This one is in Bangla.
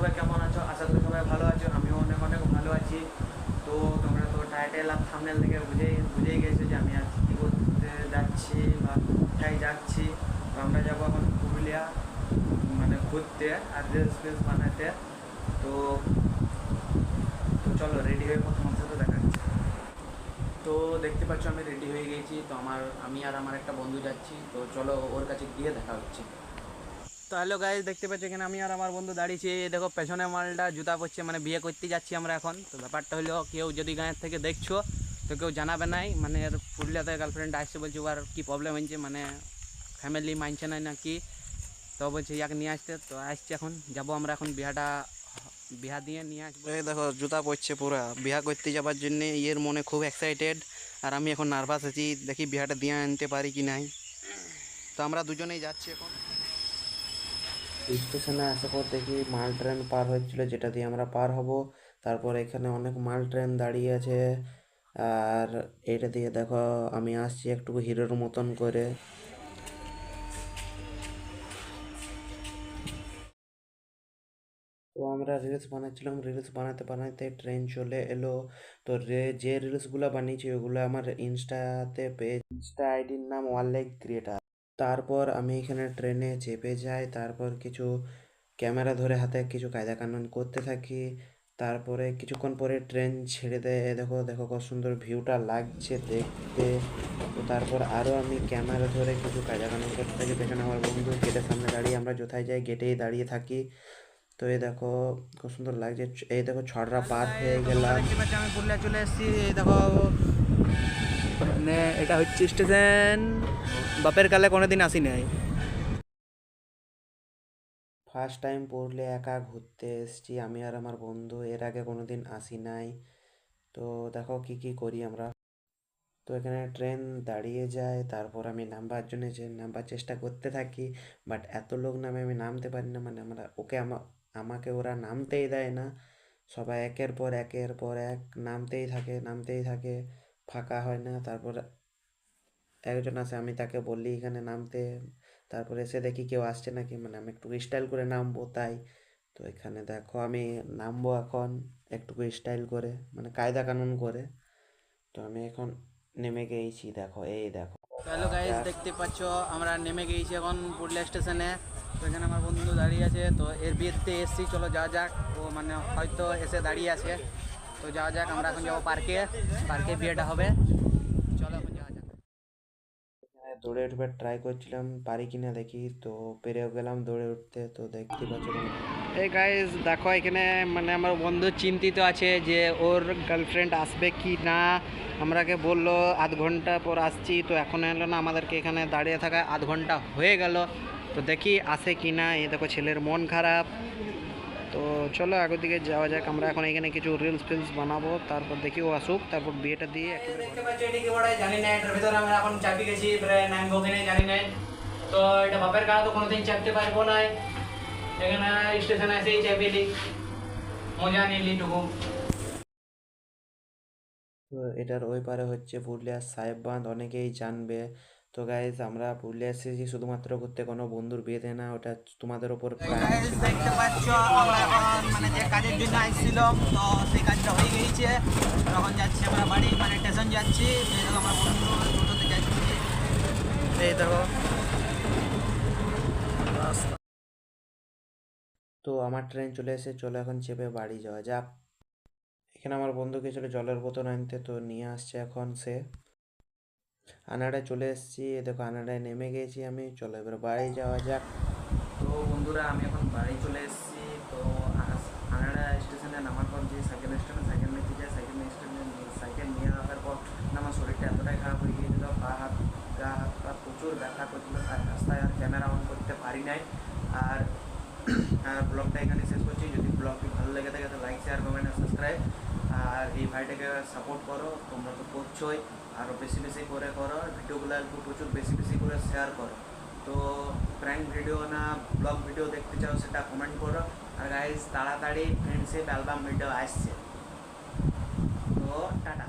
সবাই কেমন আছো? আশা করি সবাই ভালো আছো। আমিও অনেক অনেক ভালো আছি। তো তোমরা তো টাইটেল আর থাম্বনেল থেকে বুঝেই গেছো যে আমি আজ কী করতে যাচ্ছি বা কোথায় যাচ্ছি। তো আমরা যাবো এখন পুরুলিয়া, মানে ঘুরতে আর রিলস বানাতে। তো তো চলো রেডি হয়ে তোমার সাথে দেখা যাচ্ছে। তো দেখতে পাচ্ছ আমি রেডি হয়ে গেছি। তো আমি আর আমার একটা বন্ধু যাচ্ছি। তো চলো ওর কাছে গিয়ে দেখা হচ্ছে। তো হ্যালো গাইজ, দেখতে পাচ্ছ এখানে আমি আর আমার বন্ধু দাঁড়িয়েছি। দেখো পেছনে মালটা জুতা পরছে, মানে বিয়ে করতে যাচ্ছি আমরা এখন। তো ব্যাপারটা হলো, কেউ যদি গাঁয়ের থেকে দেখছো তো কেউ জানাবে নাই, মানে এর পুরুলিয়াতে গার্লফ্রেন্ড আসছে, বলছে ওর কী প্রবলেম হয়েছে, মানে ফ্যামিলি মানছে না নাকি। তো বলছে ইয়াকে নিয়ে আসতে। তো আসছি, এখন যাবো আমরা এখন বিয়া দিয়ে নিয়ে আসবো। এই দেখো জুতা পরছে পুরা বিয়া করতে যাবার জন্য। ইয়ের মনে খুব এক্সাইটেড, আর আমি এখন নার্ভাস আছি। দেখি বিয়াটা দিয়ে আনতে পারি কি নাই। তো আমরা দুজনেই যাচ্ছি এখন। স্টেশনে আসার পর দেখি মাল ট্রেন পার হচ্ছিল, যেটা দিয়ে আমরা পার হব। তারপর এখানে অনেক মাল ট্রেন দাঁড়িয়ে আছে। আর এটা দিয়ে দেখো আমি আসছি একটু হিরোর মতন করে। তো আমরা রিলস বানাচ্ছিলাম, রিলস বানাতে বানাতে ট্রেন চলে এলো। তো যে রিলসগুলো বানিয়েছি ওগুলো আমার ইনস্টাতে পেজ, ইনস্টা আইডির নাম ওয়ান লাইক ক্রিয়েটার। তারপর আমি এখানে ট্রেনে চেপে যাই, তারপর কিছু ক্যামেরা ধরে হাতে কিছু কায়দা কানুন করতে থাকি। তারপরে কিছুক্ষণ পরে ট্রেন ছেড়ে দেয়। দেখো দেখো কত সুন্দর ভিউটা লাগছে দেখতে। তো তারপর আরও আমি ক্যামেরা ধরে কিছু কায়দা কানুন করতে থাকি। পেছনে আমার বন্ধু গেটের সামনে দাঁড়িয়ে, আমরা যথায় যাই গেটেই দাঁড়িয়ে থাকি। তো এই দেখো খুব সুন্দর লাগছে। এই দেখো ছড়রা পার হয়ে গেলাম। আমি পুরুলিয়া চলে এসেছি। এই দেখো মানে এটা হচ্ছে স্টেশন। বাপের কালে কোনোদিন আসি নাই, ফার্স্ট টাইম পুরুলিয়া একা ঘুরতে এসেছি আমি আর আমার বন্ধু। এর আগে কোনোদিন আসি নাই। তো দেখো কি কি করি আমরা। তো এখানে ট্রেন দাঁড়িয়ে যায়, তারপর আমি নামবার জন্য নামবার চেষ্টা করতে থাকি। বাট এত লোক নামে আমি নামতে পারি না, মানে আমাকে ওরা নামতেই দেয় না। সবাই একের পর এক নামতেই থাকে, ফাঁকা হয় না। তারপর একজন আসে, আমি তাকে বললি এখানে নামতে। তারপরে এসে দেখি কেউ আসছে নাকি, মানে আমি একটু স্টাইল করে নামবো তাই। তো এখানে দেখো আমি নামবো এখন একটু স্টাইল করে, মানে কায়দা কানুন করে। তো আমি এখন নেমে গেছি, দেখো এই দেখো। হ্যালো গাইস, দেখতে পাচ্ছ আমরা নেমে গেছি এখন পুরুলিয়া স্টেশনে। তো এখানে আমার বন্ধু দাঁড়িয়ে আছে। তো এর বিয়েতে এসছি, চলো যাওয়া যাক। ও মানে হয়তো এসে দাঁড়িয়ে আছে। তো যাওয়া যাক, আমরা এখন যাবো পার্কে বিয়েটা হবে। চলো এখন যাওয়া যাক। দৌড়ে উঠবার ট্রাই করছিলাম, পারি কিনা দেখি। তো পেরেও গেলাম দৌড়ে উঠতে। তো দেখতে পাচ্ছ এই গাইজ দেখো এখানে, মানে আমার বন্ধু চিন্তিত আছে যে ওর গার্লফ্রেন্ড আসবে কি না। আমরাকে বললো আধ ঘন্টা পর আসছি, তো এখন এলো না। আমাদেরকে এখানে দাঁড়িয়ে থাকা আধ ঘন্টা হয়ে গেল। তো দেখি আসে কি না। এই দেখো ছেলের মন খারাপ। তো চলো আগের দিকে যাওয়া যাক। আমরা এখন এখানে কিছু রিলস বানাবো, তারপর দেখি ও আসুক, তারপর বিয়েটা দিয়ে দেখতে পাচ্ছি। এটি কি বড় জানি না, এটার ভিতরে আমরা এখন চাপি গেছি, নামবো কিনা জানি না। তো এটা বাপের কাছে তো কোনোদিন চাপতে পারবো না। এখানে স্টেশনে এসেই চাপিলি, মজা নিলি টুকু। তো এটার ওই পারে হচ্ছে পুরুলিয়ার সাহেব বাঁধ, অনেকেই জানবে। তো গাইজ আমরা পুরুলিয়া এসেছি শুধুমাত্র ঘুরতে, কোনো বন্ধুর বিয়েতে না। ওটা তোমাদের ওপর দেখতে পাচ্ছ আমরা এখন মানে যে কাজের জন্য আসছিলাম, তো সেই কাজটা হয়ে গিয়েছে। তখন যাচ্ছি আমরা বাড়ি, মানে স্টেশন যাচ্ছি। এই দেখো আমার বন্ধু টোটোতে যাচ্ছি, এই দেখো। তো আমার ট্রেন চলে এসে, চলো এখন চেপে বাড়ি যাওয়া যাক। এখানে আমার বন্ধু গেছিল জলের বোতল আনতে, তো নিয়ে আসছে এখন সে। আনাড়ায় চলে এসেছি, দেখো আনাড়ায় নেমে গেছি আমি। চলো এবার বাড়ি যাওয়া যাক। তো বন্ধুরা আমি এখন বাড়ি চলে এসেছি। তো আনাড়া স্টেশনে নামার পর যে সাইকেল নিতে যায়, সাইকেল নিয়ে আসার পর আমার শরীরটা এতটাই খারাপ হয়ে গিয়েছিল, গা হাত পা প্রচুর ব্যথা করছিল। আর রাস্তায় আর ক্যামেরা অন করতে পারি নাই। আর ব্লগটা এখানে শেষ করছি। যদি ব্লগটি ভালো লেগে থাকে তো লাইক, শেয়ার, কমেন্ট আর সাবস্ক্রাইব। আর এই ভাইটাকে সাপোর্ট করো, তোমরা তো করছোই। আরও বেশি বেশি করে করো ভিডিওগুলো, একটু প্রচুর বেশি বেশি করে শেয়ার করো। তো প্র্যাঙ্ক ভিডিও না ব্লগ ভিডিও দেখতে চাও সেটা কমেন্ট করো। আর গাইজ তাড়াতাড়ি ফ্রেন্ডশিপ অ্যালবাম ভিডিও আসছে। তো টাটা।